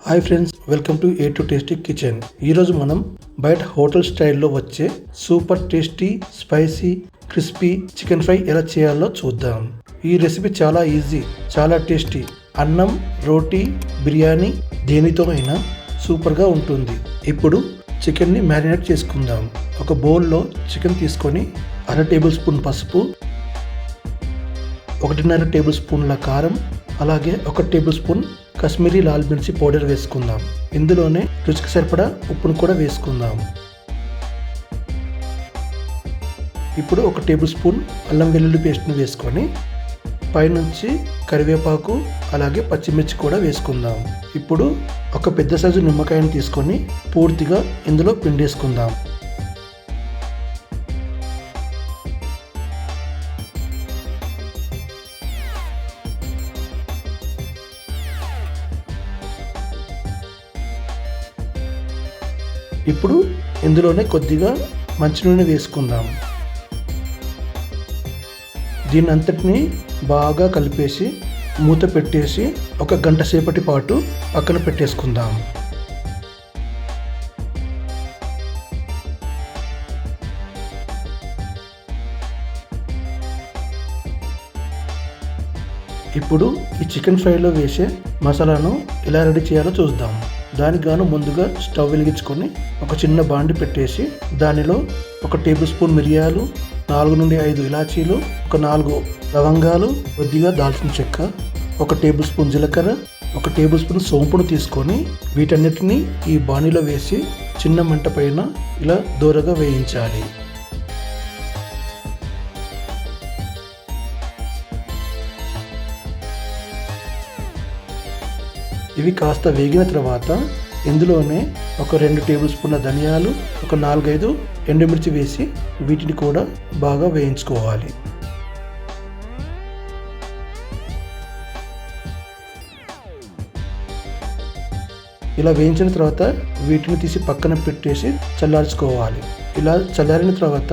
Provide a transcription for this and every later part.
Hi friends, welcome to A to tasty kitchen. ఈరోజు మనం బయట హోటల్ స్టైల్లో వచ్చే super tasty spicy crispy chicken fry ఎలా చేయాలో చూద్దాం. ఈ రెసిపీ చాలా ఈజీ, చాలా టేస్టీ. అన్నం, రోటీ, బిర్యానీ దేనితో అయినా సూపర్గా ఉంటుంది. ఇప్పుడు చికెన్ని మ్యారినేట్ చేసుకుందాం. ఒక బౌల్లో చికెన్ తీసుకొని 1/2 టేబుల్ స్పూన్ పసుపు, 1.5 టేబుల్ స్పూన్ల కారం, అలాగే 1 టేబుల్ స్పూన్ కాశ్మీరీ లాల్ మిర్చి పౌడర్ వేసుకుందాం. ఇందులోనే రుచికి సరిపడా ఉప్పును కూడా వేసుకుందాం. ఇప్పుడు 1 టేబుల్ స్పూన్ అల్లం వెల్లుల్లి పేస్ట్ని వేసుకొని పైనుంచి కరివేపాకు అలాగే పచ్చిమిర్చి కూడా వేసుకుందాం. ఇప్పుడు ఒక పెద్ద సైజు నిమ్మకాయని తీసుకొని పూర్తిగా ఇందులో పిండేసుకుందాం. ఇప్పుడు ఇందులోనే కొద్దిగా మంచినూనె వేసుకుందాం. దీని అంతటిని బాగా కలిపేసి మూత పెట్టేసి 1 గంట సేపటి పాటు పక్కన పెట్టేసుకుందాం. ఇప్పుడు ఈ చికెన్ ఫ్రైలో వేసే మసాలాను ఎలా రెడీ చేయాలో చూద్దాం. దానికి గాను ముందుగా స్టవ్ వెలిగించుకొని ఒక చిన్న బాండి పెట్టేసి దానిలో 1 టేబుల్ స్పూన్ మిరియాలు, 4 నుండి 5 ఇలాచీలు, ఒక 4 లవంగాలు, కొద్దిగా దాల్చిన చెక్క, 1 టేబుల్ స్పూన్ జీలకర్ర, 1 టేబుల్ స్పూన్ సోంపును తీసుకొని వీటన్నిటిని ఈ బాండిలో వేసి చిన్న మంట పైన ఇలా దూరగా వేయించాలి. ఇవి కాస్త వేగిన తర్వాత ఇందులోనే ఒక 2 టేబుల్ స్పూన్ల ధనియాలు, ఒక 4-5 ఎండుమిర్చి వేసి వీటిని కూడా బాగా వేయించుకోవాలి. ఇలా వేయించిన తర్వాత వీటిని తీసి పక్కన పెట్టేసి చల్లార్చుకోవాలి. ఇలా చల్లారిన తర్వాత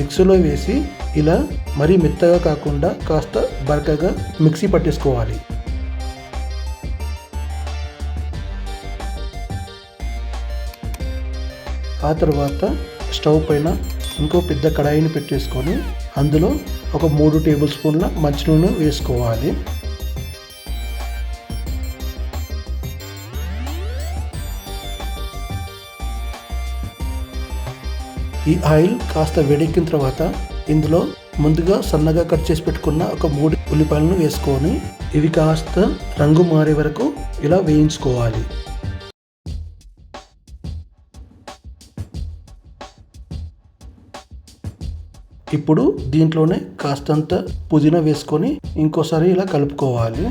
మిక్సీలో వేసి ఇలా మరీ మెత్తగా కాకుండా కాస్త బరకగా మిక్సీ పట్టేసుకోవాలి. ఆ తర్వాత స్టవ్ పైన ఇంకో పెద్ద కడాయిని పెట్టేసుకొని అందులో ఒక 3 టేబుల్ స్పూన్ల మంచినూనె వేసుకోవాలి. ఈ ఆయిల్ కాస్త వేడెక్కిన తర్వాత ఇందులో ముందుగా సన్నగా కట్ చేసి పెట్టుకున్న ఒక 3 ఉల్లిపాయలను వేసుకొని ఇవి కాస్త రంగు మారే వరకు ఇలా వేయించుకోవాలి. ఇప్పుడు దీంట్లోనే కాస్తంత పుదీనా వేసుకొని ఇంకోసారి ఇలా కలుపుకోవాలి.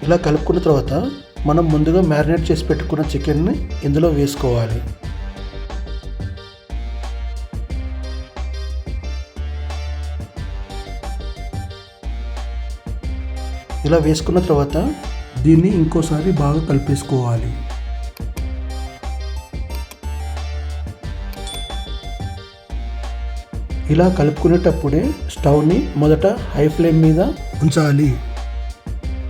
ఇలా కలుపుకున్న తర్వాత మనం ముందుగా మ్యారినేట్ చేసి పెట్టుకున్న చికెన్ని ఇందులో వేసుకోవాలి. ఇలా వేసుకున్న తర్వాత దీన్ని ఇంకోసారి బాగా కలిపేసుకోవాలి. ఇలా కలుపుకునేటప్పుడే స్టవ్ని మొదట హై ఫ్లేమ్ మీద ఉంచాలి.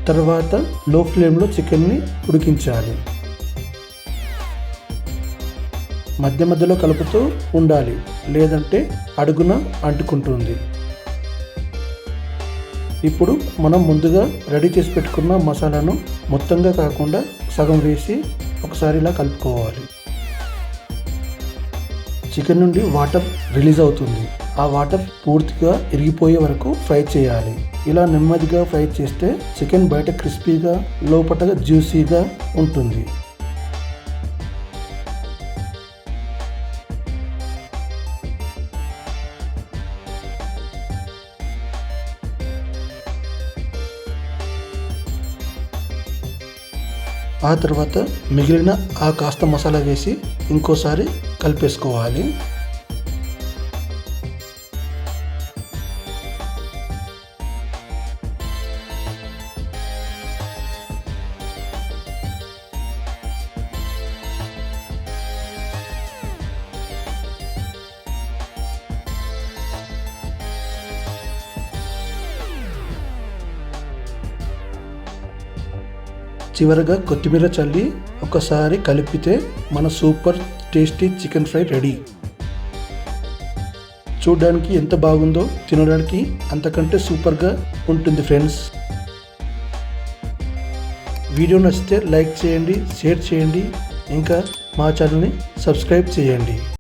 తర్వాత లో ఫ్లేమ్లో చికెన్ని ఉడికించాలి. మధ్య మధ్యలో కలుపుతూ ఉండాలి, లేదంటే అడుగున అంటుకుంటుంది. ఇప్పుడు మనం ముందుగా రెడీ చేసి పెట్టుకున్న మసాలాను మొత్తంగా కాకుండా సగం వేసి ఒకసారి ఇలా కలుపుకోవాలి. చికెన్ నుండి వాటర్ రిలీజ్ అవుతుంది. ఆ వాటర్ పూర్తిగా ఇరిగిపోయే వరకు ఫ్రై చేయాలి. ఇలా నెమ్మదిగా ఫ్రై చేస్తే చికెన్ బయట క్రిస్పీగా లోపల జ్యూసీగా ఉంటుంది. ఆ తర్వాత మిగిలిన ఆ కాస్త మసాలా వేసి ఇంకోసారి కలిపేసుకోవాలి. చివరగా కొత్తిమీర చల్లి ఒకసారి కలిపితే మన super tasty chicken fry ready. చూడడానికి ఎంత బాగుందో తినడానికి అంతకంటే సూపర్గా ఉంటుంది ఫ్రెండ్స్. వీడియో నచ్చితే లైక్ చేయండి, షేర్ చేయండి, ఇంకా మా ఛానల్ని సబ్స్క్రైబ్ చేయండి.